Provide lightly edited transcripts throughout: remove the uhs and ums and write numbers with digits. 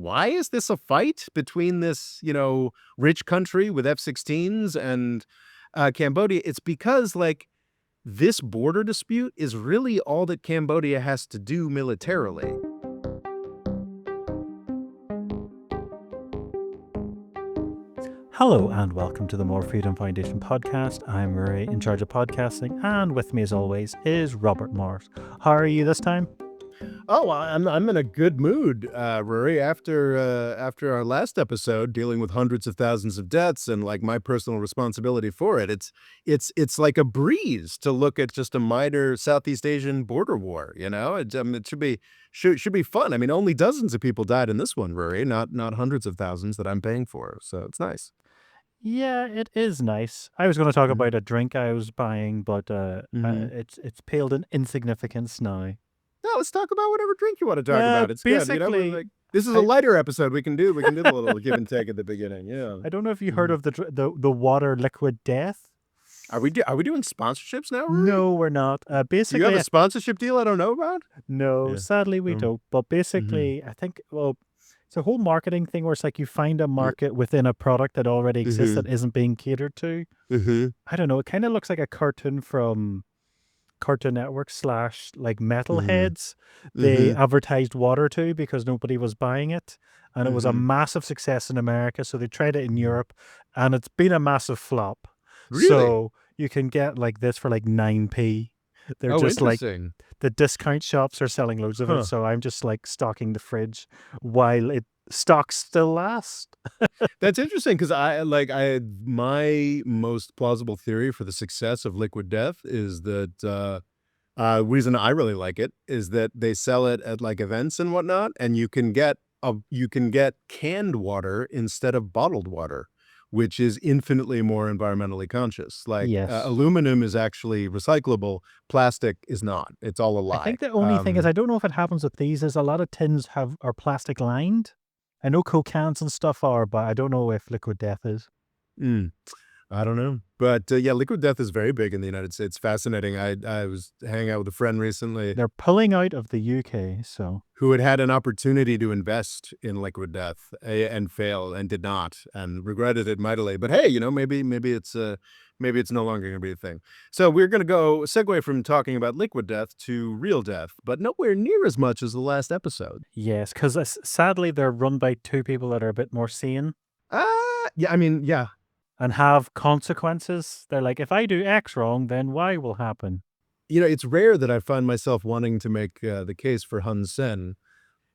why is this a fight between this, rich country with F-16s and Cambodia? It's because, like, this border dispute is really all that Cambodia has to do militarily. Hello and welcome to the More Freedom Foundation podcast. I'm Murray, in charge of podcasting, and with me as always is Robert Morris. How are you this time? Oh, I'm in a good mood, Rory. After our last episode dealing with hundreds of thousands of deaths and like my personal responsibility for it, it's like a breeze to look at just a minor Southeast Asian border war. It should be fun. I mean, only dozens of people died in this one, Rory, not hundreds of thousands that I'm paying for. So it's nice. Yeah, it is nice. I was going to talk Mhm. about a drink I was buying, but Mhm. it's paled in insignificance now. No, let's talk about whatever drink you want to talk about. It's good. We're Basically, like this is a I lighter episode. We can do the little give and take at the beginning. Yeah. I don't know if you heard Mhm. of the water liquid death. Are we doing sponsorships now, Rory? No, we're not. Do you have Basically, a sponsorship deal I don't know about? no, Yeah. sadly we Mm. don't. But Mhm. basically, I think, well, it's a whole marketing thing where it's like you find a market within a product that already exists Mhm. that isn't being catered to. Mhm. I don't know. It kind of looks like a cartoon from Cartoon Network slash like Mhm. Metalheads. They Mhm. advertised water to because nobody was buying it. And it was a Mhm. massive success in America. So they tried it in Mhm. Europe and it's been a massive flop. Really? So you can get like this for like 9p. They're Oh, just like interesting. the discount shops are selling loads of it. Huh. So I'm just like stocking the fridge while it stocks still last. That's interesting because my most plausible theory for the success of Liquid Death is that reason I really like it is that they sell it at like events and whatnot, and you can get canned water instead of bottled water, which is infinitely more environmentally conscious. Like Yes. aluminum is actually recyclable, plastic is not. It's all a I lie. think the only thing is I don't know if it happens with these is a lot of tins are plastic lined. I know Coke cans and stuff are, but I don't know if Liquid Death is. Mm. I don't know. But, yeah, liquid death is very big in the United States. Fascinating. I was hanging out with a friend recently They're pulling out of the UK, so who had an opportunity to invest in liquid death, and failed and did not, and regretted it mightily. But hey, maybe it's no longer gonna be a thing. So we're gonna go segue from talking about liquid death to real death, but nowhere near as much as the last episode. yes, because sadly they're run by two people that are a bit more sane Yeah, I mean, yeah. and have consequences. They're like, if I do X wrong, then Y will happen. It's rare that I find myself wanting to make, the case for Hun Sen.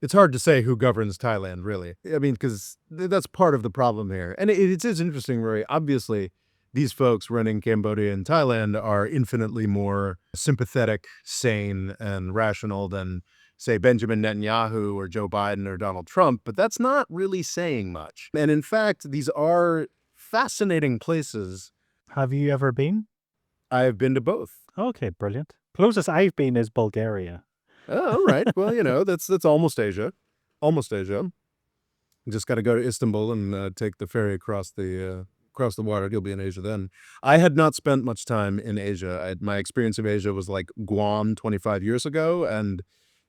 It's hard to say who governs Thailand, really. I mean, because that's part of the problem here. And it is interesting, Rory. Obviously, these folks running Cambodia and Thailand are infinitely more sympathetic, sane, and rational than, say, Benjamin Netanyahu or Joe Biden or Donald Trump, but that's not really saying much. And in fact, these are fascinating places. Have you ever been? I have been to both. Okay, brilliant. Closest I've been is Bulgaria. Oh, all right. Well, that's almost Asia. Almost Asia. You just gotta go to Istanbul and, take the ferry across the water, you'll be in Asia then. I had not spent much time in Asia. My experience of Asia was, like, Guam 25 years ago and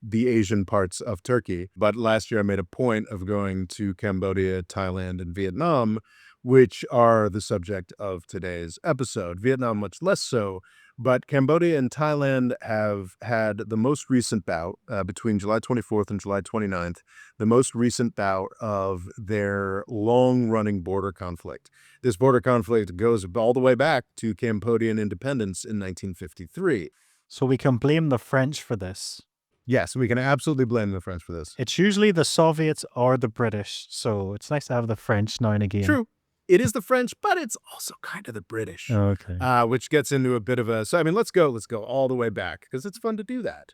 the Asian parts of Turkey, but last year I made a point of going to Cambodia, Thailand, and Vietnam, which are the subject of today's episode. Vietnam much less so, but Cambodia and Thailand have had the most recent bout, between July 24th and July 29th, the most recent bout of their long-running border conflict. This border conflict goes all the way back to Cambodian independence in 1953. So we can blame the French for this. Yes, we can absolutely blame the French for this. It's usually the Soviets or the British, so it's nice to have the French now and again. True. It is the French, but it's also kind of the British, Okay. which gets into a bit of a. So I mean, let's go all the way back because it's fun to do that.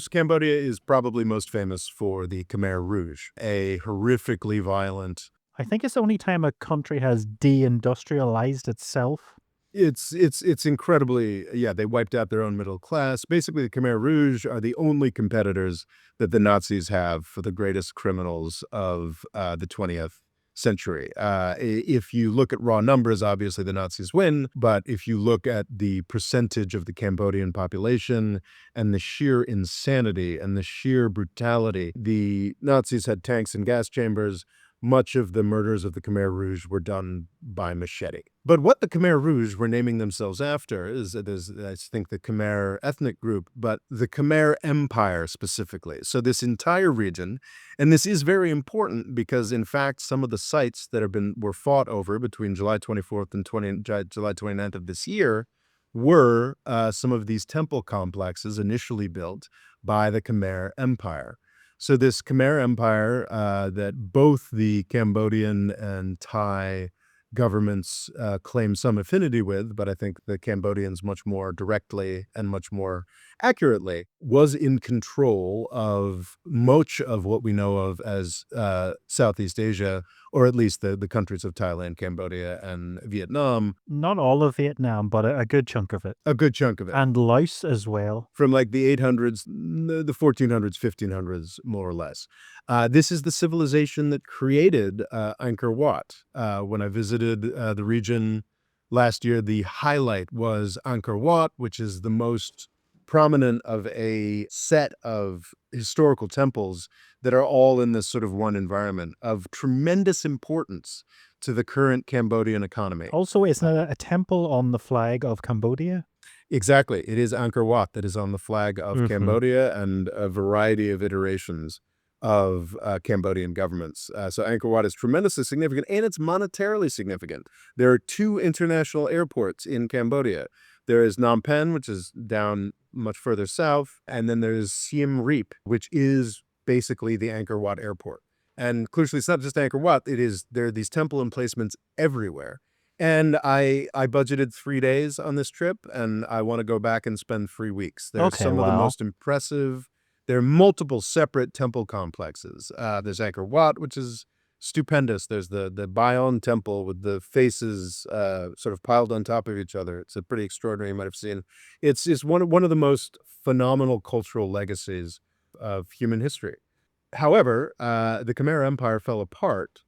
Cambodia is probably most famous for the Khmer Rouge, a horrifically violent. I think it's the only time a country has deindustrialized itself. It's incredibly, yeah, they wiped out their own middle class. Basically, the Khmer Rouge are the only competitors that the Nazis have for the greatest criminals of the 20th century. If you look at raw numbers, obviously the Nazis win, but if you look at the percentage of the Cambodian population and the sheer insanity and the sheer brutality, the Nazis had tanks and gas chambers. Much of the murders of the Khmer Rouge were done by machete. But what the Khmer Rouge were naming themselves after is, I think, the Khmer ethnic group, but the Khmer Empire specifically. So this entire region, and this is very important because, in fact, some of the sites that were fought over between July 24th and July 29th of this year were some of these temple complexes initially built by the Khmer Empire. So this Khmer Empire that both the Cambodian and Thai governments claim some affinity with, but I think the Cambodians much more directly and much more accurately, was in control of much of what we know of as Southeast Asia, or at least the countries of Thailand, Cambodia, and Vietnam. Not all of Vietnam, but a good chunk of it. A good chunk of it. And Laos as well. From like the 800s, the 1400s, 1500s, more or less. This is the civilization that created Angkor Wat. When I visited the region last year, the highlight was Angkor Wat, which is the most prominent of a set of historical temples that are all in this sort of one environment of tremendous importance to the current Cambodian economy. Also, isn't it a temple on the flag of Cambodia? Exactly. It is Angkor Wat that is on the flag of Cambodia and a variety of iterations of Cambodian governments. So Angkor Wat is tremendously significant, and it's monetarily significant. There are 2 international airports in Cambodia. There is Phnom Penh, which is down much further south, and then there's Siem Reap, which is basically the Angkor Wat airport. And crucially, it's not just Angkor Wat. There are these temple emplacements everywhere. And I budgeted 3 days on this trip, and I want to go back and spend 3 weeks. There are some of the most impressive. There are multiple separate temple complexes. There's Angkor Wat, which is stupendous. There's the Bayon Temple with the faces sort of piled on top of each other. It's a pretty extraordinary. You might have seen. It's one of the most phenomenal cultural legacies of human history. However, the Khmer Empire fell apart.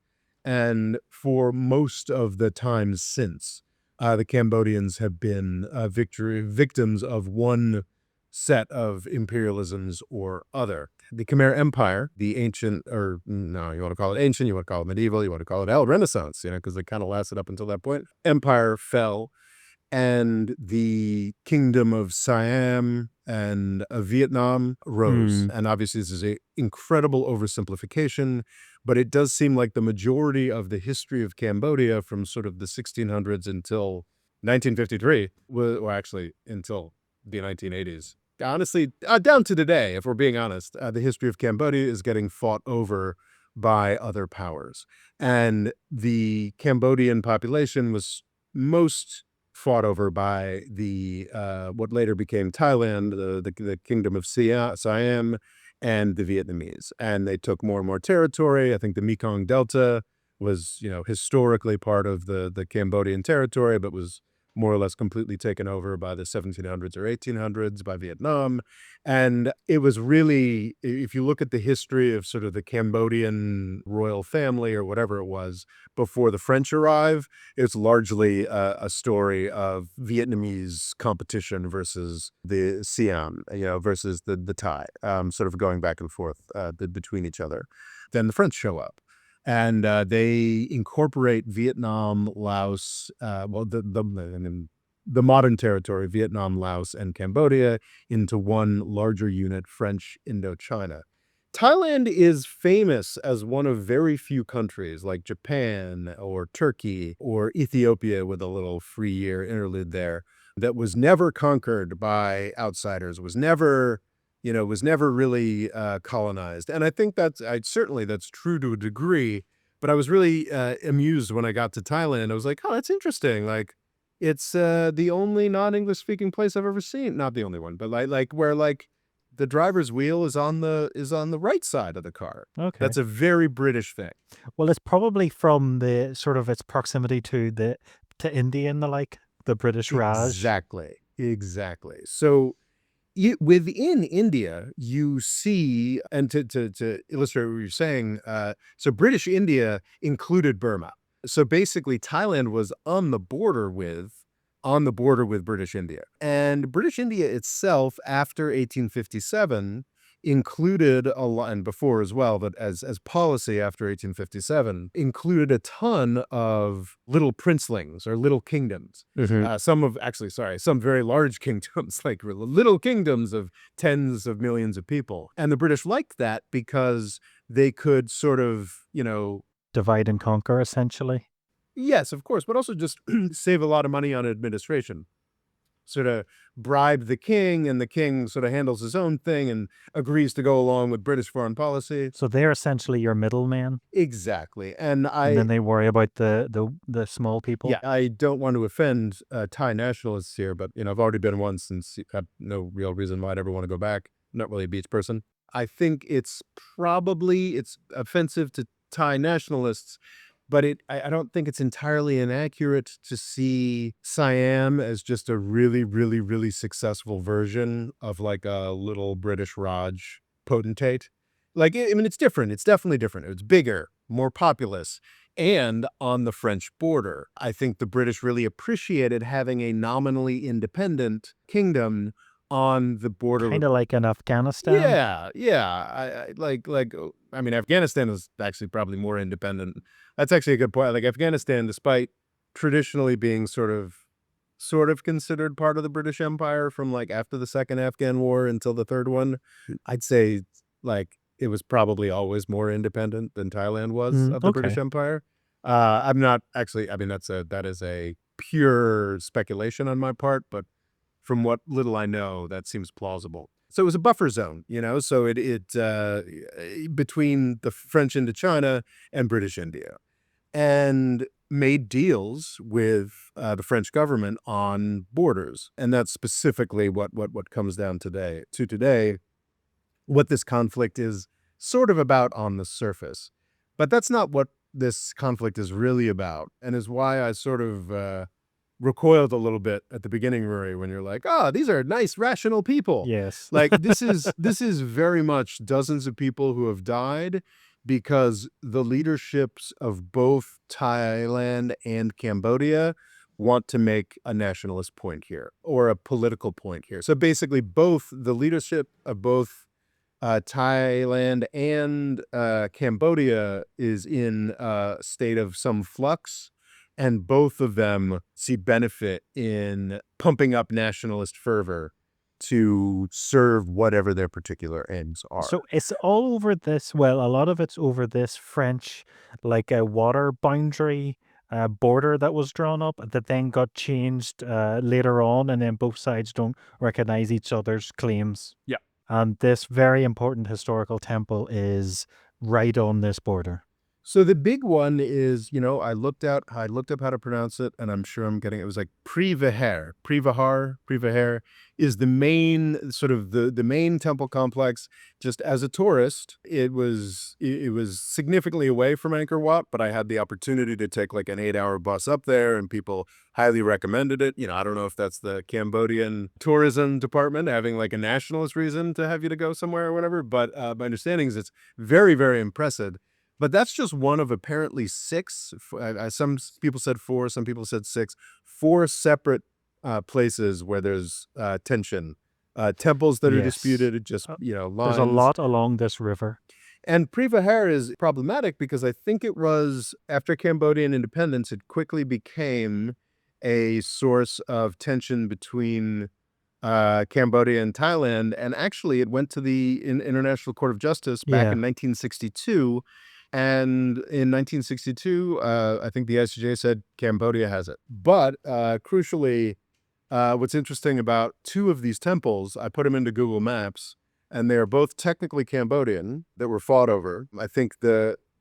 And for most of the time since, the Cambodians have been victims of one set of imperialisms or other. The Khmer Empire, the ancient, or no, you want to call it ancient, you want to call it medieval, you want to call it Renaissance, because it kind of lasted up until that point. Empire fell, and the kingdom of Siam and Vietnam rose. And obviously this is an incredible oversimplification, but it does seem like the majority of the history of Cambodia from sort of the 1600s until 1953, well, actually until the 1980s. Honestly, down to today, if we're being honest, the history of Cambodia is getting fought over by other powers. And the Cambodian population was most fought over by the what later became Thailand, the kingdom of Siam, and the Vietnamese. And they took more and more territory. I think the Mekong Delta was, historically part of the Cambodian territory, but was more or less completely taken over by the 1700s or 1800s by Vietnam. And it was really, if you look at the history of sort of the Cambodian royal family or whatever it was before the French arrive, it's largely a story of Vietnamese competition versus the Siam, versus the Thai, sort of going back and forth between each other. Then the French show up. And they incorporate Vietnam, Laos, the modern territory, Vietnam, Laos, and Cambodia into one larger unit, French Indochina. Thailand is famous as one of very few countries like Japan or Turkey or Ethiopia, with a little free year interlude there, that was never conquered by outsiders, was never really colonized. And I think that's true to a degree, but I was really amused when I got to Thailand. I was like, oh, that's interesting. Like, it's the only non-English speaking place I've ever seen. Not the only one, but like where the driver's wheel is on the right side of the car. Okay. That's a very British thing. Well, it's probably from the sort of its proximity to India and the British Raj. Exactly. So within India, you see, and to illustrate what you're saying, so British India included Burma. So basically, Thailand was on the border with British India, and British India itself, after 1857, included a lot, and before as well, but as policy after 1857, included a ton of little princelings or little kingdoms. Some very large kingdoms, like little kingdoms of tens of millions of people. And the British liked that because they could sort of, Divide and conquer, essentially. yes, of course, but also just save a lot of money on administration. Sort of bribe the king, and the king sort of handles his own thing and agrees to go along with British foreign policy. So they're essentially your middleman, Exactly. And and then they worry about the small people. yeah, I don't want to offend Thai nationalists here, but I've already been once and have no real reason why I'd ever want to go back. I'm not really a beach person. I think it's offensive to Thai nationalists, but I don't think it's entirely inaccurate to see Siam as just a really, really, really successful version of like a little British Raj potentate. Like, I mean, it's different. It's definitely different. It's bigger, more populous, and on the French border. I think the British really appreciated having a nominally independent kingdom on the border with. Kind of like in Afghanistan. Yeah. I mean, Afghanistan is actually probably more independent. That's actually a good point. Like Afghanistan, despite traditionally being sort of considered part of the British Empire from like after the second Afghan War until the third one, I'd say like it was probably always more independent than Thailand was of the British Okay. Empire. I'm not actually. I mean, that is a pure speculation on my part, but from what little I know, that seems plausible. So it was a buffer zone, so it between the French Indochina and British India, and made deals with the French government on borders. And that's specifically what comes down today, what this conflict is sort of about on the surface. But that's not what this conflict is really about, and is why I sort of recoiled a little bit at the beginning, Rory, when you're like, these are nice, rational people. Yes. Like this is very much dozens of people who have died because the leaderships of both Thailand and Cambodia want to make a nationalist point here or a political point here. So basically both the leadership of both Thailand and Cambodia is in a state of some flux, and both of them see benefit in pumping up nationalist fervor to serve whatever their particular aims are. So it's all over this. Well, a lot of it's over this French, like a water boundary border that was drawn up that then got changed later on, and then both sides don't recognize each other's claims. Yeah. And this very important historical temple is right on this border. So the big one is, I looked up how to pronounce it, and I'm sure I'm getting it. It was like Privahar is the main sort of the main temple complex. Just as a tourist, it was significantly away from Angkor Wat, but I had the opportunity to take like an 8-hour bus up there, and people highly recommended it. I don't know if that's the Cambodian tourism department having like a nationalist reason to have you to go somewhere or whatever, but my understanding is it's very, very impressive. But that's just one of apparently 6. Some people said 4, some people said 6. 4 separate places where there's tension, temples that are Yes. disputed. Just lines. There's a lot along this river. And Privahar is problematic because I think it was after Cambodian independence, it quickly became a source of tension between Cambodia and Thailand, and actually it went to the International Court of Justice back in 1962. And in 1962, I think the ICJ said Cambodia has it. But crucially, what's interesting about 2 of these temples, I put them into Google Maps, and they are both technically Cambodian that were fought over. I think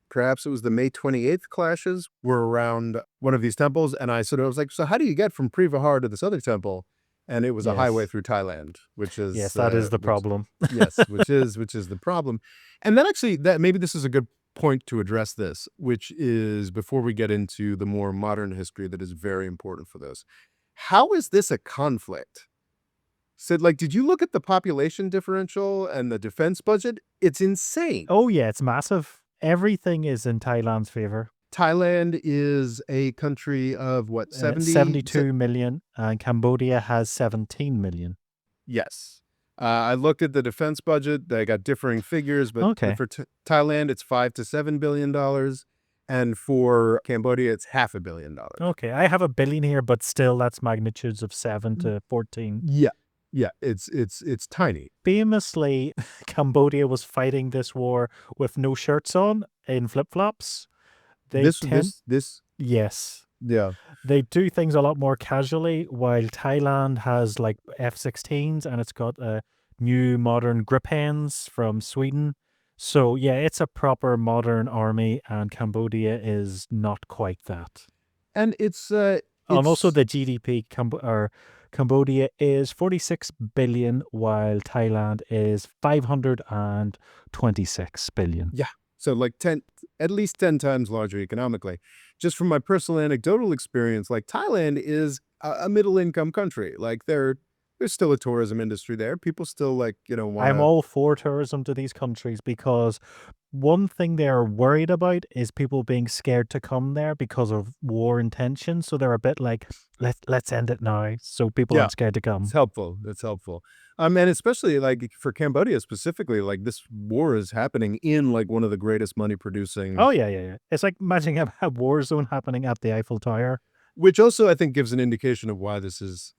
perhaps it was the May 28th clashes were around one of these temples, and I sort of was like, so how do you get from Privahar to this other temple? And it was a highway through Thailand, which is Yes, that is the problem. Yes, which is the problem. And then actually, that maybe this is a good point to address this, which is before we get into the more modern history that is very important for this. How is this a conflict? So, like, did you look at the population differential and the defense budget? It's insane. Oh, yeah, it's massive. Everything is in Thailand's favor. Thailand is a country of what, 70? 72 million, and Cambodia has 17 million. Yes. I looked at the defense budget. They got differing figures, but Okay. for Thailand, it's $5 to $7 billion. And for Cambodia, it's $500 million. Okay, I have a billion here, but still that's magnitudes of 7 to 14. Yeah. Yeah. It's tiny. Famously, Cambodia was fighting this war with no shirts on in flip-flops. Yes. Yeah. They do things a lot more casually, while Thailand has like F-16s and it's got new modern grip hands from Sweden. So yeah, it's a proper modern army, and Cambodia is not quite that. And it's And also the GDP, Cambodia is 46 billion, while Thailand is 526 billion. yeah. So like at least 10 times larger economically. Just from my personal anecdotal experience, like Thailand is a middle income country. Like there's still a tourism industry there. People still like, want I'm to. all for tourism to these countries because one thing they're worried about is people being scared to come there because of war intentions. So they're a bit like, let's end it now, so people Yeah. aren't scared to come. It's helpful. It's helpful. And especially like for Cambodia specifically, like this war is happening in like one of the greatest money producing. Oh yeah. It's like imagining a war zone happening at the Eiffel Tower. Which also I think gives an indication of why this is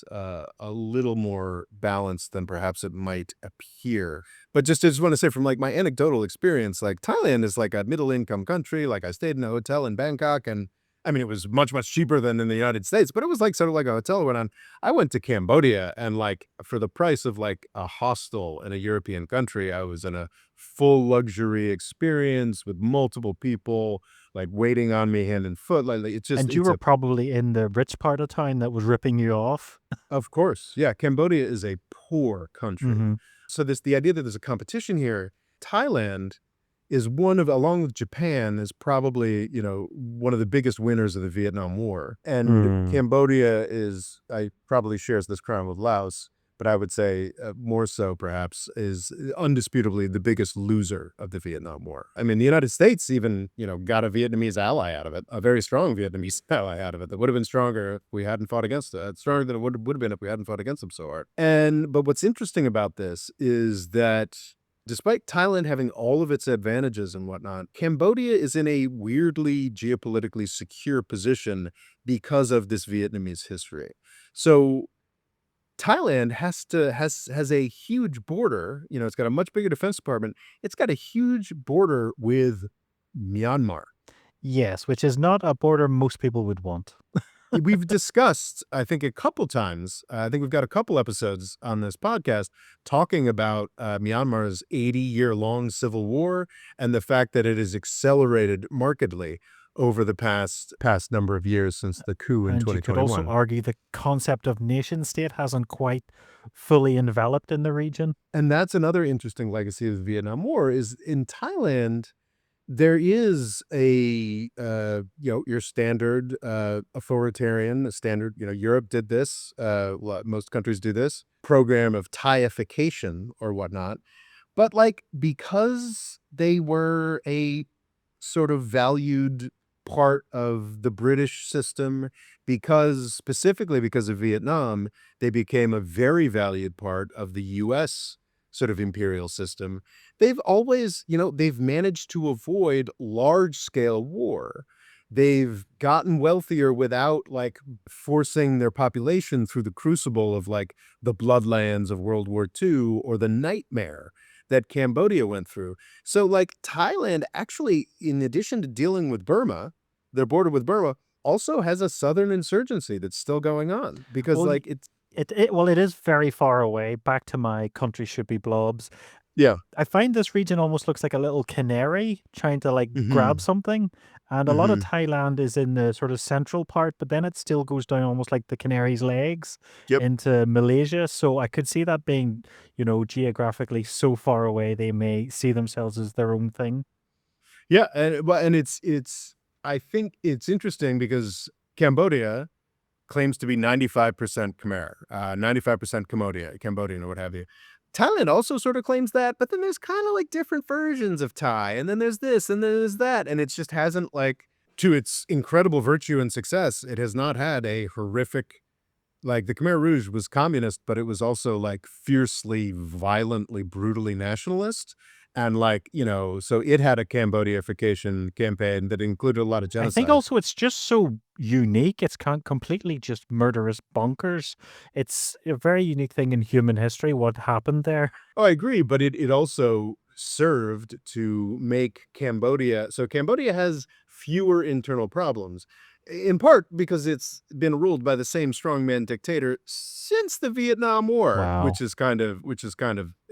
a little more balanced than perhaps it might appear. But I just want to say from like my anecdotal experience, like Thailand is like a middle income country. Like I stayed in a hotel in Bangkok, and I mean it was much cheaper than in the United States, but it was like sort of like a hotel went on. I went to Cambodia, and like for the price of like a hostel in a European country, I was in a full luxury experience with multiple people like waiting on me hand and foot. Like it's just, And you it's were probably in the rich part of town that was ripping you off. of course. Yeah. Cambodia is a poor country. Mhm. So the idea that there's a competition here, Thailand is along with Japan, is probably, one of the biggest winners of the Vietnam War. And Cambodia probably shares this crown with Laos, but I would say more so perhaps is undisputably the biggest loser of the Vietnam War. I mean, the United States even, got a Vietnamese ally out of it, a very strong Vietnamese ally out of it that would have been stronger if we hadn't fought against it. Stronger than it would have been if we hadn't fought against them so hard. But what's interesting about this is that despite Thailand having all of its advantages and whatnot, Cambodia is in a weirdly geopolitically secure position because of this Vietnamese history. So Thailand has a huge border. It's got a much bigger defense department. It's got a huge border with Myanmar. Yes, which is not a border most people would want. We've discussed, I think, a couple times. I think we've got a couple episodes on this podcast talking about Myanmar's 80-year-long civil war and the fact that it has accelerated markedly over the past number of years since the coup in And you could also 2021. argue the concept of nation state hasn't quite fully enveloped in the region. And that's another interesting legacy of the Vietnam War is in Thailand, there is a, your standard authoritarian, standard, Europe did this, most countries do this, program of Thaiification or whatnot. But like, because they were a sort of valued part of the British system, specifically because of Vietnam, they became a very valued part of the US sort of imperial system. They've always, they've managed to avoid large scale war. They've gotten wealthier without like forcing their population through the crucible of like the bloodlands of World War II or the nightmare that Cambodia went through. So like Thailand actually, in addition to dealing with Burma, their border with Burma, also has a southern insurgency that's still going on because Well, like it's, it is very far away. Back to my country should be blobs. yeah. I find this region almost looks like a little canary trying to like grab something. And a lot of Thailand is in the sort of central part, but then it still goes down almost like the canary's legs Yep. into Malaysia. So I could see that being, geographically so far away, they may see themselves as their own thing. Yeah, and it's I think it's interesting because Cambodia claims to be 95% Khmer, 95% Cambodian or what have you. Thailand also sort of claims that, but then there's kind of like different versions of Thai, and then there's this, and then there's that, and it just hasn't, like, to its incredible virtue and success, it has not had a horrific, like, the Khmer Rouge was communist, but it was also, like, fiercely, violently, brutally nationalist, and, like, so it had a Cambodiaification campaign that included a lot of I think genocide. also it's just so unique. It's completely just murderous bonkers. It's a very unique thing in human history, what happened there. Oh, I agree, but it also served to make Cambodia, so Cambodia has fewer internal problems, in part because it's been ruled by the same strongman dictator since the Vietnam War, Wow. which is kind of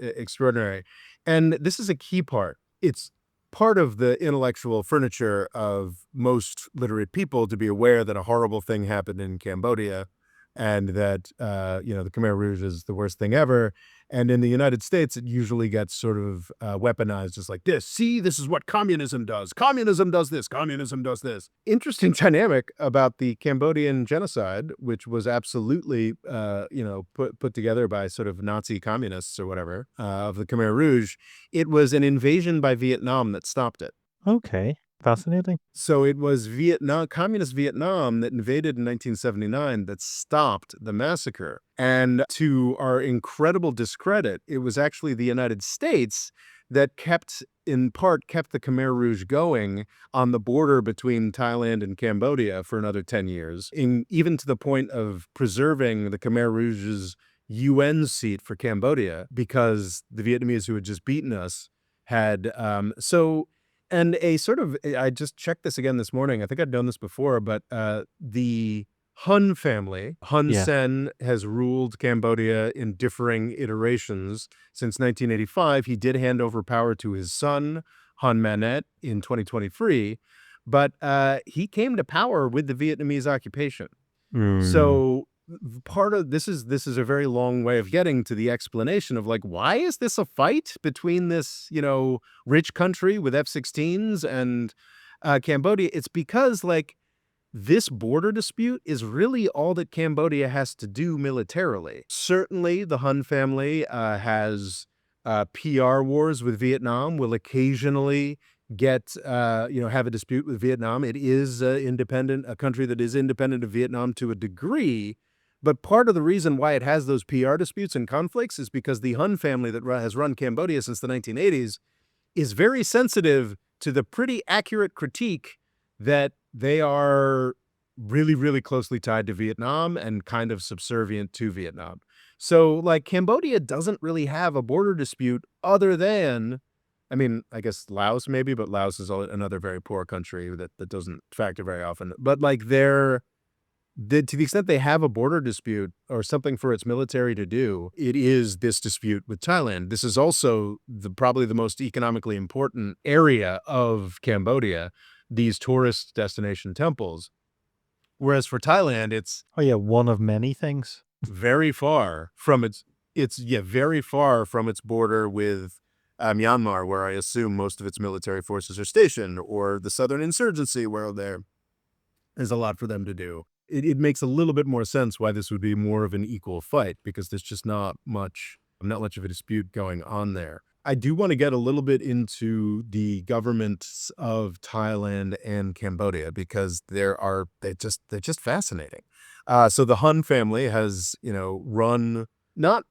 extraordinary. And this is a key part. It's part of the intellectual furniture of most literate people to be aware that a horrible thing happened in Cambodia and that, the Khmer Rouge is the worst thing ever. And in the United States, it usually gets sort of weaponized just like this. See, this is what communism does. Communism does this. Communism does this. Interesting dynamic about the Cambodian genocide, which was absolutely, put together by sort of Nazi communists or whatever of the Khmer Rouge. It was an invasion by Vietnam that stopped it. Okay. Fascinating. So it was Vietnam, communist Vietnam that invaded in 1979 that stopped the massacre. And to our incredible discredit, it was actually the United States that in part, kept the Khmer Rouge going on the border between Thailand and Cambodia for another 10 years, even to the point of preserving the Khmer Rouge's UN seat for Cambodia because the Vietnamese who had just beaten us had, and a sort of, I just checked this again this morning. I think I'd known this before, but the Hun family, Hun Yeah. Sen, has ruled Cambodia in differing iterations since 1985. He did hand over power to his son, Hun Manet, in 2023, but he came to power with the Vietnamese occupation. Mm. So part of this is a very long way of getting to the explanation of, like, why is this a fight between this, rich country with F-16s and Cambodia? It's because, like, this border dispute is really all that Cambodia has to do militarily. Certainly, the Hun family has PR wars with Vietnam, will occasionally have a dispute with Vietnam. It is a country that is independent of Vietnam to a degree. But part of the reason why it has those PR disputes and conflicts is because the Hun family that has run Cambodia since the 1980s is very sensitive to the pretty accurate critique that they are really, really closely tied to Vietnam and kind of subservient to Vietnam. So, like, Cambodia doesn't really have a border dispute other than, I mean, I guess Laos maybe, but Laos is another very poor country that doesn't factor very often. But, like, to the extent they have a border dispute or something for its military to do, it is this dispute with Thailand. This is also probably the most economically important area of Cambodia, these tourist destination temples. Whereas for Thailand, it's Oh yeah, one of many things. very far from very far from its border with Myanmar, where I assume most of its military forces are stationed, or the Southern Insurgency, where there's a lot for them to do. It makes a little bit more sense why this would be more of an equal fight, because there's just not much of a dispute going on there. I do want to get a little bit into the governments of Thailand and Cambodia because they're just fascinating. So the Hun family has, run not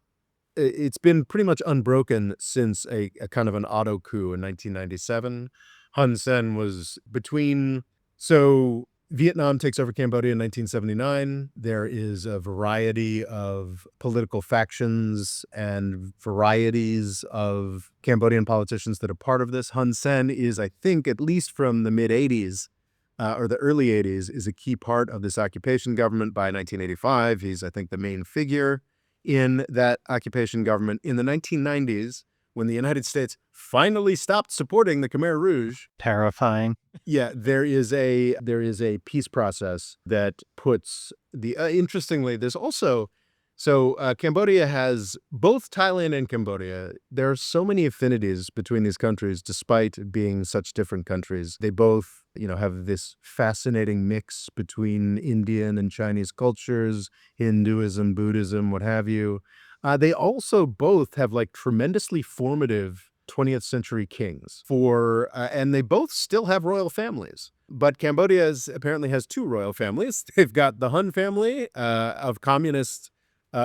it's been pretty much unbroken since a kind of an auto coup in 1997. Hun Sen was between, so Vietnam takes over Cambodia in 1979. There is a variety of political factions and varieties of Cambodian politicians that are part of this. Hun Sen is, I think, at least from the mid-'80s, or the early 80s, is a key part of this occupation government. By 1985, he's, I think, the main figure in that occupation government. In the 1990s, when the United States finally stopped supporting the Khmer Rouge, Terrifying. yeah, there is a peace process that puts the interestingly, there's also So Cambodia has both Thailand and Cambodia. There are so many affinities between these countries, despite being such different countries. They both, have this fascinating mix between Indian and Chinese cultures, Hinduism, Buddhism, what have you. They also both have like tremendously formative 20th century kings and they both still have royal families. But apparently has two royal families. They've got the Hun family of communist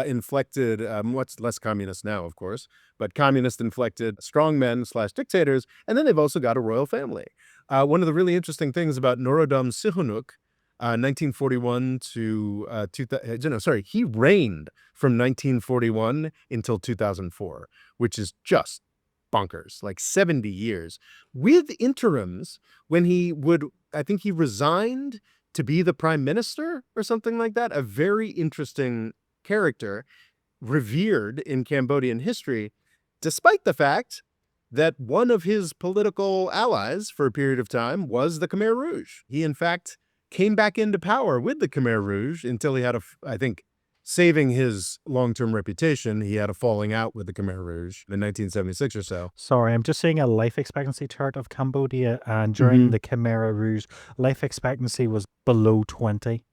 inflected, what's less communist now, of course, but communist inflected strongmen slash dictators. And then they've also got a royal family. One of the really interesting things about Norodom Sihanouk, 1941 to 2000, no, sorry, he reigned from 1941 until 2004, which is just bonkers, like 70 years with interims when I think he resigned to be the prime minister or something like that. A very interesting character, revered in Cambodian history, despite the fact that one of his political allies for a period of time was the Khmer Rouge. He, in fact, came back into power with the Khmer Rouge until he had I think, saving his long-term reputation, he had a falling out with the Khmer Rouge in 1976 or so. Sorry, I'm just seeing a life expectancy chart of Cambodia, and during Mm-hmm. the Khmer Rouge, life expectancy was below 20.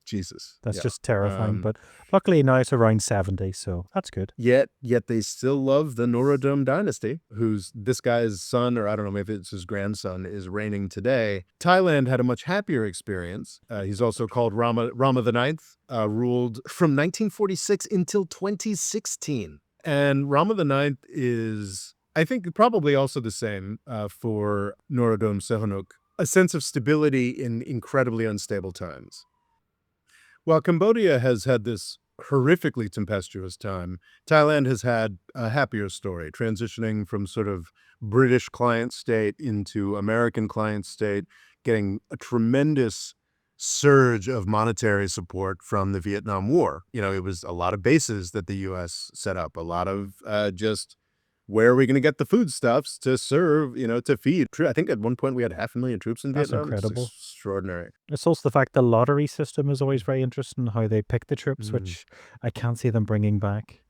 Jesus. That's Yeah. just terrifying. But luckily now it's around 70, so that's good. Yet they still love the Norodom dynasty, who's this guy's son, or I don't know, maybe it's his grandson, is reigning today. Thailand had a much happier experience. He's also called Rama the Ninth, ruled from 1946 until 2016. And Rama the Ninth is, I think, probably also the same for Norodom Sihanouk, a sense of stability in incredibly unstable times. While Cambodia has had this horrifically tempestuous time, Thailand has had a happier story, transitioning from sort of British client state into American client state, getting a tremendous surge of monetary support from the Vietnam War. It was a lot of bases that the U.S. set up, a lot of just where are we going to get the foodstuffs to serve, to feed. I think at one point we had 500,000 troops in That's Vietnam. It's incredible. extraordinary. It's also the fact the lottery system is always very interesting, how they pick the troops, which I can't see them bringing back.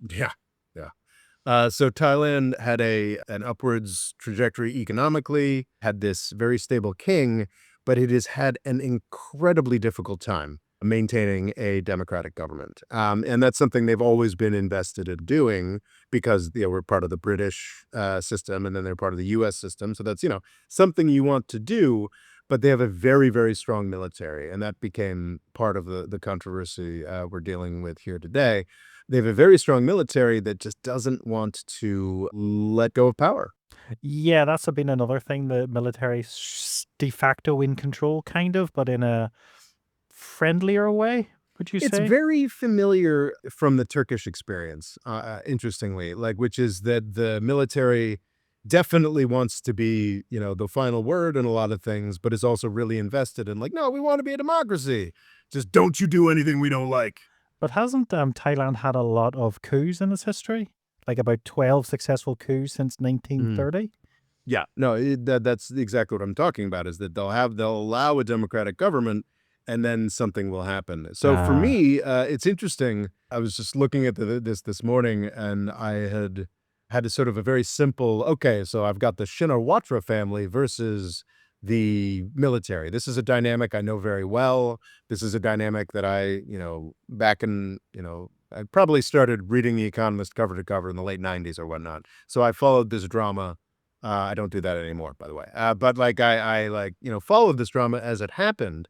Yeah, yeah. So Thailand had an upwards trajectory economically, had this very stable king, but it has had an incredibly difficult time maintaining a democratic government. And that's something they've always been invested in doing because we're part of the British system and then they're part of the U.S. system. So that's, something you want to do, but they have a very, very strong military. And that became part of the controversy we're dealing with here today. They have a very strong military that just doesn't want to let go of power. Yeah, that's been another thing. The military de facto in control, kind of, but in a friendlier way, would you It's say? very familiar from the Turkish experience, interestingly, which is that the military definitely wants to be, the final word in a lot of things, but is also really invested in no, we want to be a democracy. Just don't you do anything we don't like. But hasn't Thailand had a lot of coups in its history? Like about 12 successful coups since 1930? Yeah, no, that's exactly what I'm talking about, is that they'll allow a democratic government and then something will happen. So for Ah, me, it's interesting. I was just looking at this morning and I had a sort of a very simple, okay, so I've got the Shinawatra family versus the military. This is a dynamic I know very well. This is a dynamic that back in, I probably started reading The Economist cover to cover in the late 90s or whatnot. So I followed this drama. I don't do that anymore, by the way. But I followed this drama as it happened.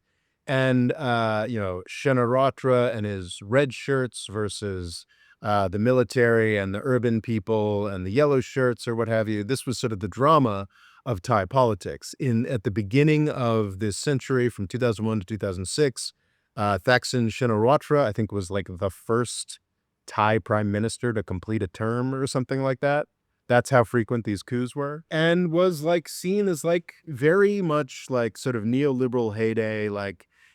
And, Shenaratra and his red shirts versus the military and the urban people and the yellow shirts or what have you. This was sort of the drama of Thai politics. At the beginning of this century, from 2001 to 2006, Thaksin Shinawatra, I think, was the first Thai prime minister to complete a term or something like that. That's how frequent these coups were, and was seen as very much sort of neoliberal heyday.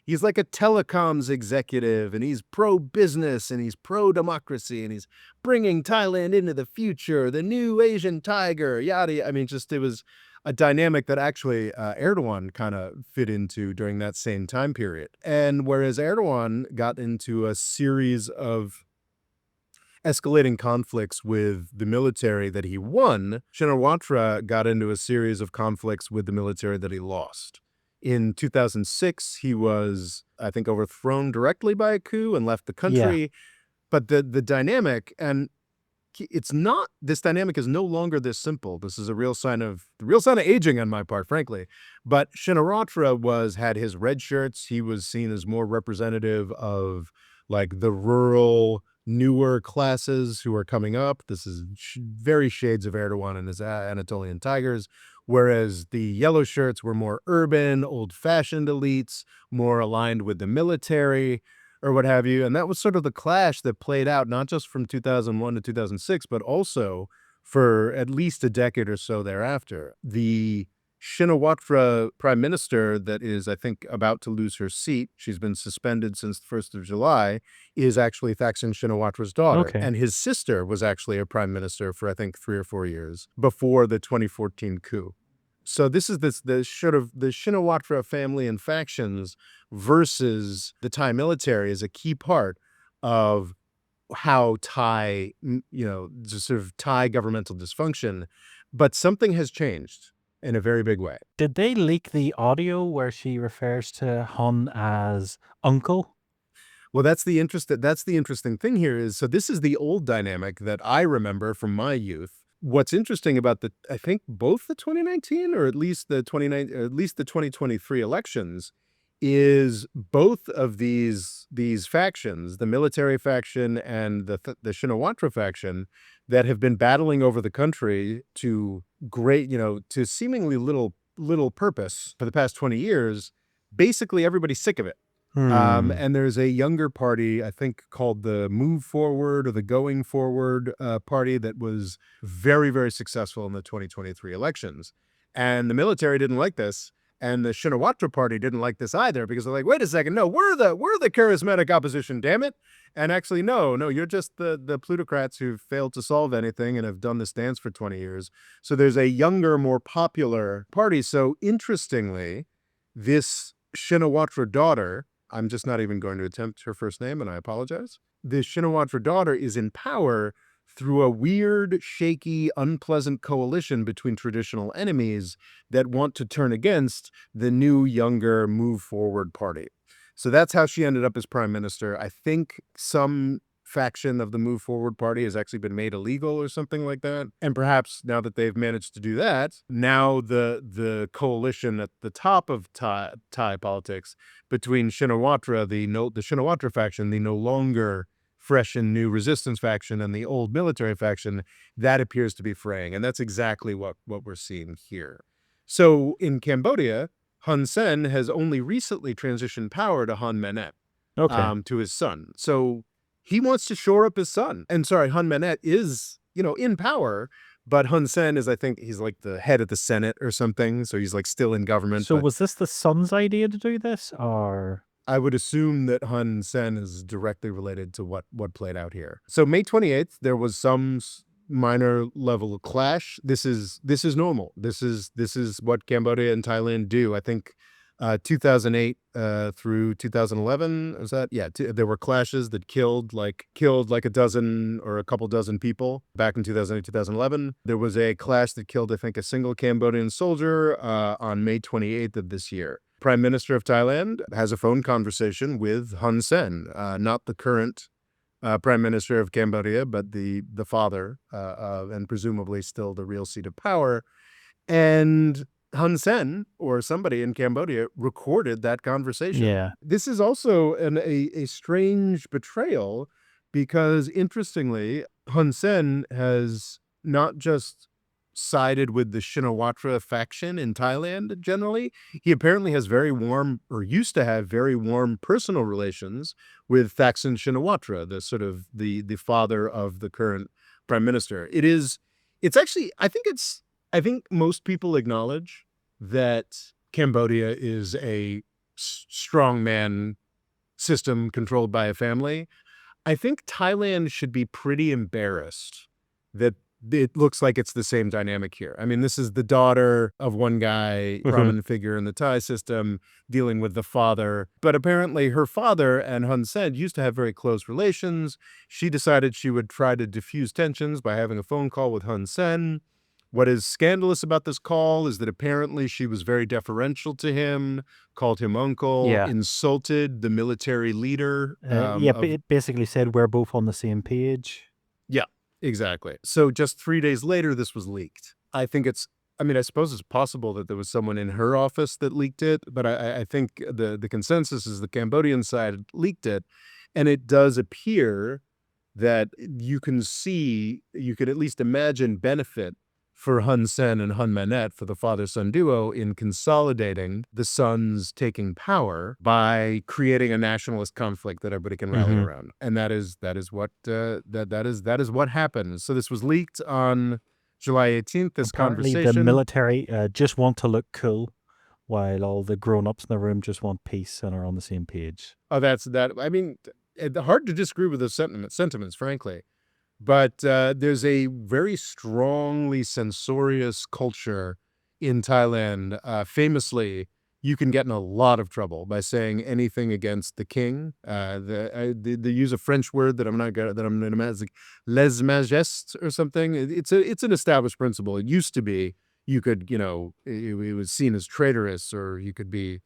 He's like a telecoms executive and he's pro-business and he's pro-democracy and he's bringing Thailand into the future, the new Asian tiger, yada. I mean, it was a dynamic that actually Erdogan kind of fit into during that same time period. And whereas Erdogan got into a series of escalating conflicts with the military that he won, Shinawatra got into a series of conflicts with the military that he lost. In 2006, he was, I think, overthrown directly by a coup and left the Yeah. country. But the dynamic, and it's not, this dynamic is no longer this simple. This is a real sign of aging on my part, frankly. But Shinawatra had his red shirts. He was seen as more representative of like the rural, newer classes who are coming up. This is very shades of Erdogan and his Anatolian Tigers. Whereas the yellow shirts were more urban, old-fashioned elites, more aligned with the military or what have you. And that was sort of the clash that played out not just from 2001 to 2006, but also for at least a decade or so thereafter. The Shinawatra prime minister that is, I think, about to lose her seat, she's been suspended since the 1st of July, is actually Thaksin Shinawatra's daughter. Okay. And his sister was actually a prime minister for, I think, 3 or 4 years before the 2014 coup. So this is the Shinawatra family and factions versus the Thai military is a key part of how Thai, just sort of Thai governmental dysfunction. But something has changed in a very big way. Did they leak the audio where she refers to Hun as uncle? Well, that's the interesting thing here is, so this is the old dynamic that I remember from my youth. What's interesting about I think both the 2019 or at least the 2023 elections is both of these factions, the military faction and the Shinawatra faction, that have been battling over the country to to seemingly little purpose for the past 20 years. Basically, everybody's sick of it. And there's a younger party, I think, called the Move Forward or the Going Forward party that was very, very successful in the 2023 elections. And the military didn't like this. And the Shinawatra party didn't like this either, because they're like, wait a second, no, we're the charismatic opposition, damn it. And actually, no, you're just the plutocrats who've failed to solve anything and have done this dance for 20 years. So there's a younger, more popular party. So interestingly, this Shinawatra daughter, I'm just not even going to attempt her first name, and I apologize. The Shinawatra daughter is in power through a weird, shaky, unpleasant coalition between traditional enemies that want to turn against the new, younger, Move Forward party. So that's how she ended up as prime minister. I think some faction of the Move Forward party has actually been made illegal or something like that. And perhaps now that they've managed to do that, now the coalition at the top of Thai politics between Shinawatra, the Shinawatra faction, the no longer fresh and new resistance faction, and the old military faction, that appears to be fraying. And that's exactly what we're seeing here. So in Cambodia, Hun Sen has only recently transitioned power to Hun Manet, to his son. So he wants to shore up his son. And sorry, Hun Manet is, in power, but Hun Sen is, I think, he's like the head of the Senate or something. So he's like still in government. So was this the son's idea to do this, or? I would assume that Hun Sen is directly related to what played out here. So May 28th, there was some minor level of clash. This is normal. This is what Cambodia and Thailand do. I think 2008 through 2011, is that? Yeah, there were clashes that killed like a dozen or a couple dozen people back in 2008, 2011. There was a clash that killed, I think, a single Cambodian soldier on May 28th of this year. Prime Minister of Thailand has a phone conversation with Hun Sen, not the current Prime Minister of Cambodia, but the father, and presumably still the real seat of power. And Hun Sen, or somebody in Cambodia, recorded that conversation. Yeah. This is also a strange betrayal, because interestingly, Hun Sen has not just sided with the Shinawatra faction in Thailand generally. He apparently has very warm, or used to have very warm personal relations with Thaksin Shinawatra, the sort of the father of the current prime minister. It's actually, I think most people acknowledge that Cambodia is a strongman system controlled by a family. I think Thailand should be pretty embarrassed that it looks like it's the same dynamic here. I mean, this is the daughter of one guy, prominent figure in the Thai system, dealing with the father. But apparently her father and Hun Sen used to have very close relations. She decided she would try to diffuse tensions by having a phone call with Hun Sen. What is scandalous about this call is that apparently she was very deferential to him, called him uncle, Yeah. insulted the military leader Yeah, but of it basically said we're both on the same page. yeah, exactly. So just 3 days later, this was leaked. I suppose it's possible that there was someone in her office that leaked it, but I think the consensus is the Cambodian side leaked it, and it does appear that you could at least imagine benefit for Hun Sen and Hun Manet, for the father-son duo, in consolidating the sons taking power by creating a nationalist conflict that everybody can rally around. And that is what happened. So this was leaked on July 18th, this Apparently, the conversation. military just want to look cool, while all the grown-ups in the room just want peace and are on the same page. Oh, that's that. I mean, hard to disagree with those sentiments, frankly. But there's a very strongly censorious culture in Thailand. Famously, you can get in a lot of trouble by saying anything against the king. They use a French word that I'm not gonna that I'm gonna imagine, like les majestes or something. It's an established principle. It used to be you could, it was seen as traitorous, or you could be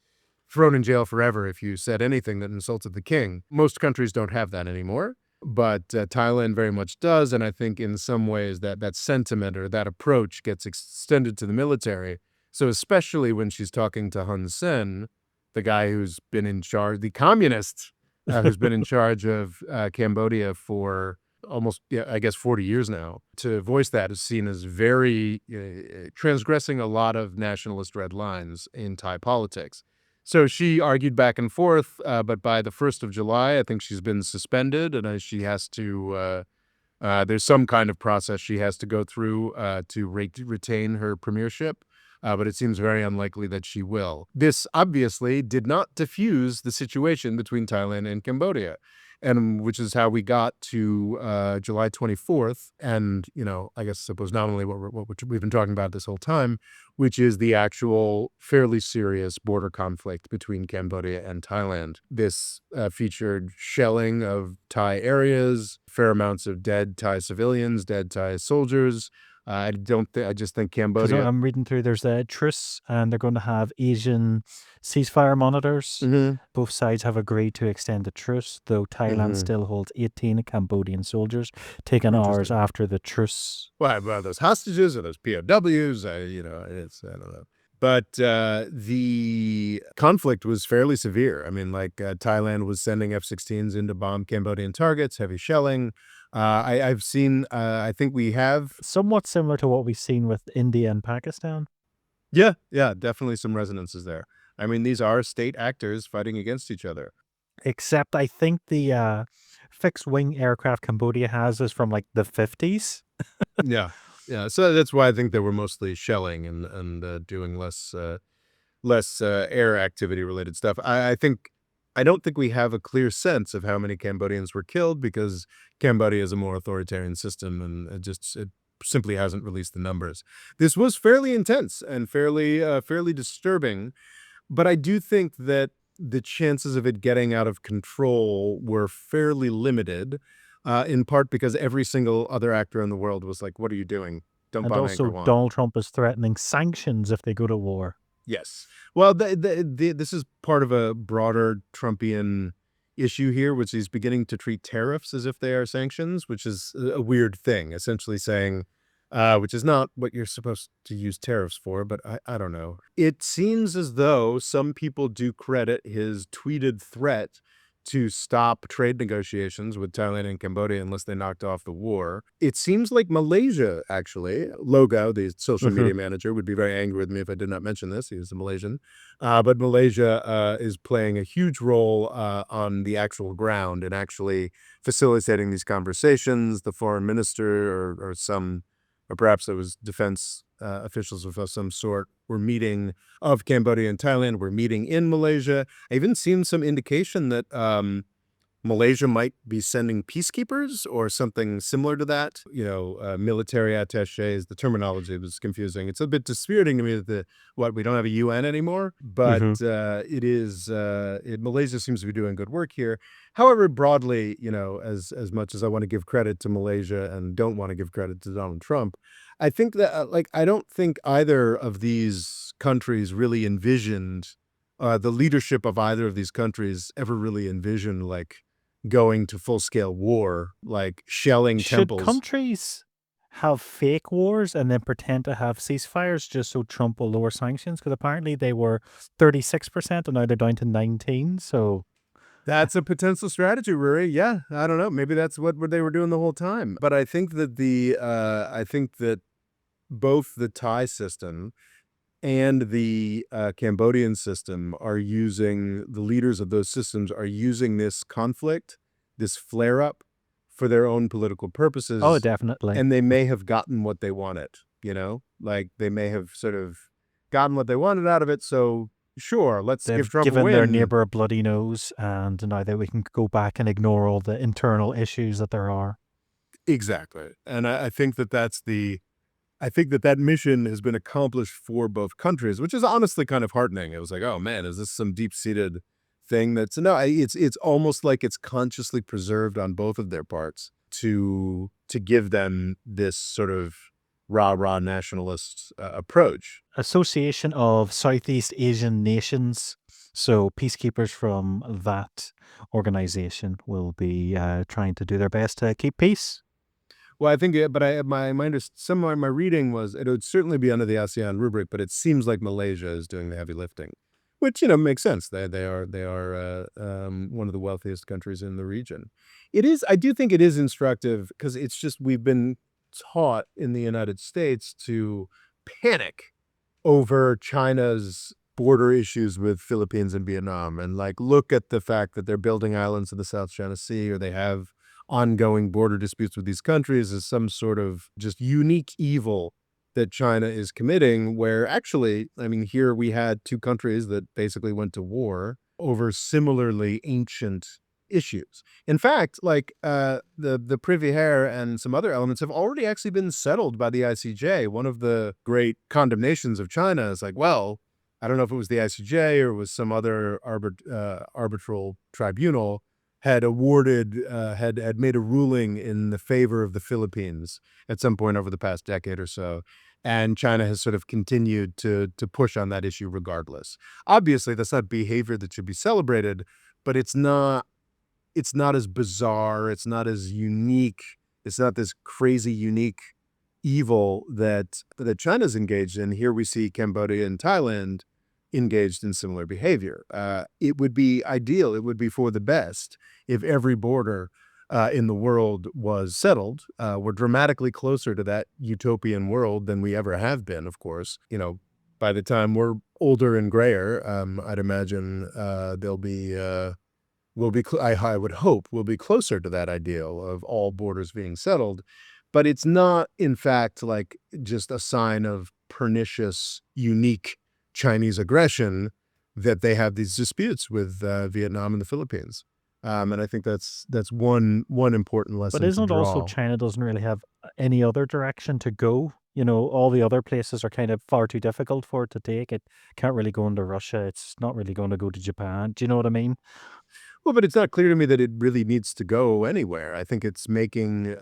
thrown in jail forever if you said anything that insulted the king. Most countries don't have that anymore, but Thailand very much does, and I think in some ways that sentiment or that approach gets extended to the military. So especially when she's talking to Hun Sen, the guy who's been in charge, the communist who's been in charge of Cambodia for almost, I guess, 40 years now, to voice that is seen as very transgressing a lot of nationalist red lines in Thai politics. So she argued back and forth, but by the 1st of July, I think she's been suspended, and she has to, there's some kind of process she has to go through to retain her premiership, but it seems very unlikely that she will. This obviously did not diffuse the situation between Thailand and Cambodia, and which is how we got to July 24th, and, I guess, suppose nominally what we've been talking about this whole time, which is the actual fairly serious border conflict between Cambodia and Thailand. This featured shelling of Thai areas, fair amounts of dead Thai civilians, dead Thai soldiers. I just think Because Cambodia. I'm reading through, there's a truce, and they're going to have Asian ceasefire monitors. Both sides have agreed to extend the truce, though Thailand still holds 18 Cambodian soldiers, taken hours after the truce. Well, those hostages or those POWs, I don't know. But the conflict was fairly severe. I mean, Thailand was sending F-16s in to bomb Cambodian targets, heavy shelling. I've seen, I think we have. Somewhat similar to what we've seen with India and Pakistan. Yeah, definitely some resonances there. I mean, these are state actors fighting against each other. Except I think the fixed-wing aircraft Cambodia has is from, the 50s. Yeah. So that's why I think they were mostly shelling and doing less air activity related stuff. I don't think we have a clear sense of how many Cambodians were killed, because Cambodia is a more authoritarian system, and it simply hasn't released the numbers. This was fairly intense and fairly disturbing, but I do think that the chances of it getting out of control were fairly limited, in part because every single other actor in the world was like, "What are you doing? Don't And bomb also, Angkor Wat." Donald Trump is threatening sanctions if they go to war. Yes. Well, this is part of a broader Trumpian issue here, which is beginning to treat tariffs as if they are sanctions, which is a weird thing, essentially saying, which is not what you're supposed to use tariffs for, but I don't know. It seems as though some people do credit his tweeted threat to stop trade negotiations with Thailand and Cambodia unless they knocked off the war. It seems like Malaysia, actually, Logo, the social media manager, would be very angry with me if I did not mention this. He is a Malaysian. But Malaysia is playing a huge role on the actual ground and actually facilitating these conversations. The foreign minister or perhaps it was defense officials of some sort were meeting, of Cambodia and Thailand, were meeting in Malaysia. I even seen some indication that Malaysia might be sending peacekeepers or something similar to that. Military attaches. The terminology was confusing. It's a bit dispiriting to me that we don't have a UN anymore, but Hmm. Malaysia seems to be doing good work here. However, broadly, as much as I want to give credit to Malaysia and don't want to give credit to Donald Trump, I think that I don't think either of these countries really envisioned the leadership of either of these countries ever really envisioned going to full-scale war, like shelling Should temples. countries have fake wars and then pretend to have ceasefires just so Trump will lower sanctions? Because apparently they were 36% and now they're down to 19. So That's a potential strategy, Rory. Yeah, I don't know. Maybe that's what they were doing the whole time. But I think that both the Thai system and the Cambodian system the leaders of those systems are using this conflict, this flare-up, for their own political oh, purposes, definitely. and they may have gotten what they wanted, Like, they may have sort of gotten what they wanted out of it, so sure, let's give They've Trump a given their win. neighbor a bloody nose, and now that we can go back and ignore all the internal issues that there are. Exactly, and I think that that mission has been accomplished for both countries, which is honestly kind of heartening. It was like, oh man, is this some deep-seated thing that's no, it's almost like it's consciously preserved on both of their parts to give them this sort of rah-rah nationalist approach. Association of Southeast Asian Nations. So peacekeepers from that organization will be trying to do their best to keep peace. Well, I think, but some of my reading was it would certainly be under the ASEAN rubric, but it seems like Malaysia is doing the heavy lifting, which makes sense. They are one of the wealthiest countries in the region. I do think it is instructive because it's just we've been taught in the United States to panic over China's border issues with Philippines and Vietnam, and look at the fact that they're building islands in the South China Sea, or they have ongoing border disputes with these countries as some sort of just unique evil that China is committing, where actually, I mean, here we had two countries that basically went to war over similarly ancient issues. In fact, the Privy Hair and some other elements have already actually been settled by the ICJ. One of the great condemnations of China is well, I don't know if it was the ICJ or it was some other arbitral tribunal, had made a ruling in the favor of the Philippines at some point over the past decade or so. And China has sort of continued to push on that issue regardless. Obviously, that's not behavior that should be celebrated, but it's not as bizarre, it's not as unique, it's not this crazy unique evil that China's engaged in. Here we see Cambodia and Thailand engaged in similar behavior. It would be ideal, it would be for the best if every border in the world was settled. We're dramatically closer to that utopian world than we ever have been, of course. By the time we're older and grayer, I'd imagine I would hope we'll be closer to that ideal of all borders being settled. But it's not, in fact, just a sign of pernicious, unique Chinese aggression that they have these disputes with Vietnam and the Philippines. And I think that's one important But lesson to isn't it also draw. China doesn't really have any other direction to go? All the other places are kind of far too difficult for it to take. It can't really go into Russia. It's not really going to go to Japan. Do you know what I mean? Well, but it's not clear to me that it really needs to go anywhere. I think it's making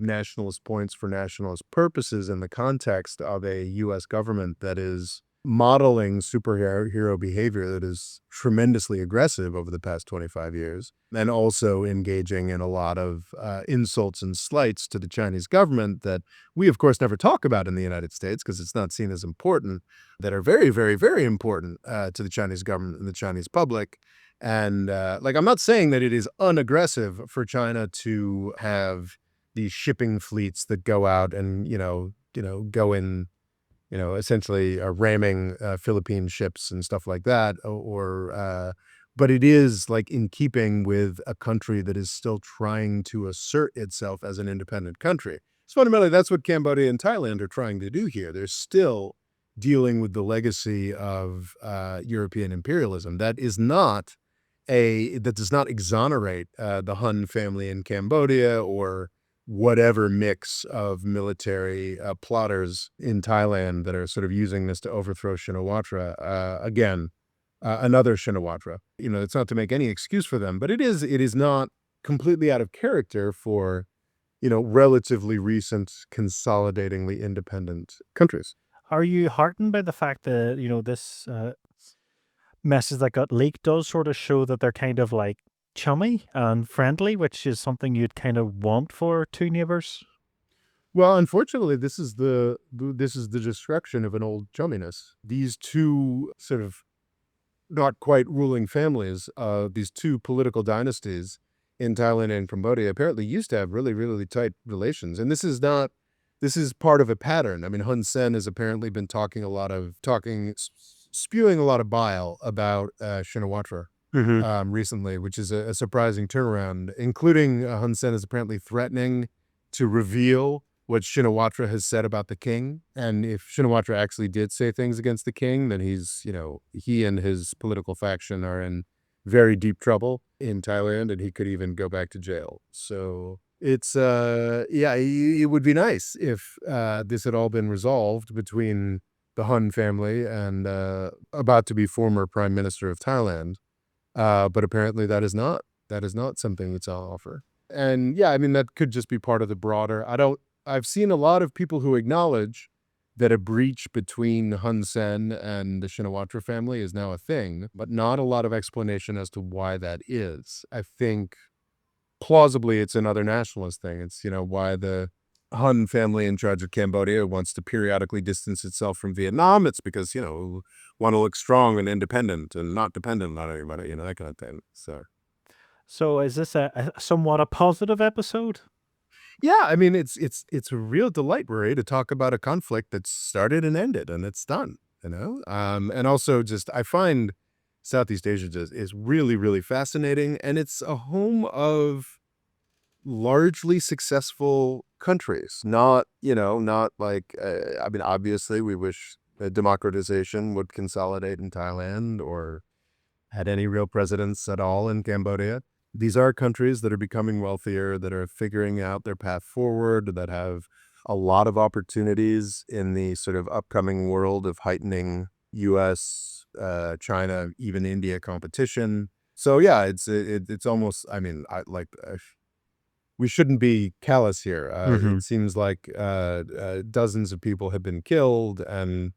nationalist points for nationalist purposes in the context of a U.S. government that is modeling superhero behavior that is tremendously aggressive over the past 25 years, and also engaging in a lot of insults and slights to the Chinese government that we, of course, never talk about in the United States because it's not seen as important, that are very, very, very important to the Chinese government and the Chinese public. And I'm not saying that it is unaggressive for China to have these shipping fleets that go out and, go in, essentially ramming Philippine ships and stuff like that. But it is in keeping with a country that is still trying to assert itself as an independent country. So fundamentally, that's what Cambodia and Thailand are trying to do here. They're still dealing with the legacy of European imperialism. That is not exonerate the Hun family in Cambodia or whatever mix of military plotters in Thailand that are sort of using this to overthrow Shinawatra. Another Shinawatra. It's not to make any excuse for them, but it is not completely out of character for, relatively recent, consolidatingly independent countries. Are you heartened by the fact that, this message that got leaked does sort of show that they're kind of like chummy and friendly, which is something you'd kind of want for two neighbors? Well, unfortunately, this is the destruction of an old chumminess. These two sort of not quite ruling families, these two political dynasties in Thailand and Cambodia apparently used to have really, really tight relations. And this is part of a pattern. I mean, Hun Sen has apparently been spewing a lot of bile about Shinawatra recently, which is a surprising turnaround, including Hun Sen is apparently threatening to reveal what Shinawatra has said about the king. And if Shinawatra actually did say things against the king, then he and his political faction are in very deep trouble in Thailand, and he could even go back to jail. So it's, it would be nice if this had all been resolved between the Hun family and about to be former Prime Minister of Thailand. But apparently that is not something that's on offer. And yeah, I mean, that could just be part of the broader, I've seen a lot of people who acknowledge that a breach between Hun Sen and the Shinawatra family is now a thing, but not a lot of explanation as to why that is. I think plausibly it's another nationalist thing. It's, why the Hun family in charge of Cambodia wants to periodically distance itself from Vietnam. It's because, want to look strong and independent and not dependent on anybody, that kind of thing. So is this a somewhat a positive episode? Yeah, I mean, it's a real delight, Marie, to talk about a conflict that started and ended, and it's done, and also I find Southeast Asia is really, really fascinating, and it's a home of largely successful countries. Not like, I mean, obviously we wish that democratization would consolidate in Thailand or had any real presidents at all in Cambodia. These are countries that are becoming wealthier, that are figuring out their path forward, that have a lot of opportunities in the sort of upcoming world of heightening U.S., China, even India competition. So yeah, it's almost, I mean, we shouldn't be callous here. It seems like dozens of people have been killed and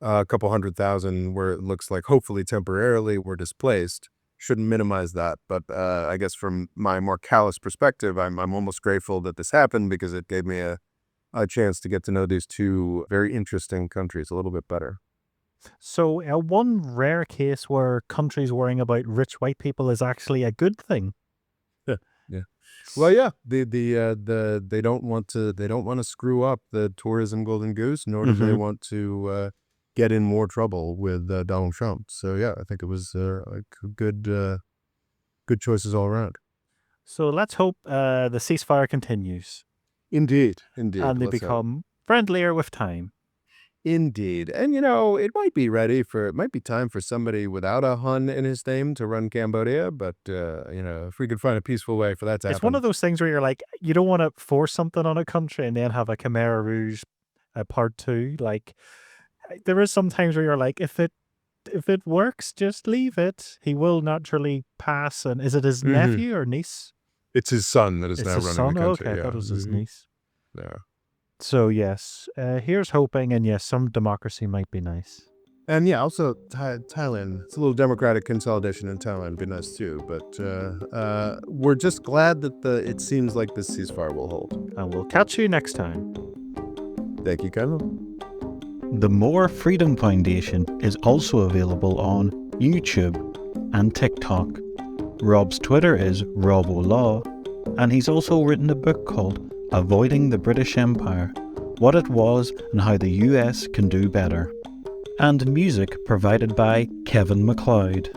a couple 100,000 where it looks like hopefully temporarily were displaced. Shouldn't minimize that, but I guess from my more callous perspective, I'm almost grateful that this happened because it gave me a chance to get to know these two very interesting countries a little bit better. So one rare case where countries worrying about rich white people is actually a good thing. Yeah. Well, yeah, they don't want to screw up the tourism golden goose, nor do they want to get in more trouble with Donald Trump. So yeah, I think it was good choices all around. So let's hope the ceasefire continues. Indeed. And they Let's hope. become friendlier with time. Indeed. And it might be time for somebody without a Hun in his name to run Cambodia, but if we could find a peaceful way for that to happen. It's one of those things where you're like, you don't want to force something on a country and then have a Khmer Rouge part 2. Like, there is some times where you're like, if it works, just leave it. He will naturally pass. And is it his nephew or niece? It's his son that is now running the country. Okay, yeah. I thought it was his niece. Yeah. So yes, here's hoping, and yes, some democracy might be nice. And yeah, also Thailand. It's a little democratic consolidation in Thailand would be nice too. But we're just glad that it seems like this ceasefire will hold. And we'll catch you next time. Thank you, Kyle. The More Freedom Foundation is also available on YouTube and TikTok. Rob's Twitter is RobOLaw, and he's also written a book called Avoiding the British Empire, What It Was and How the US Can Do Better. And music provided by Kevin MacLeod.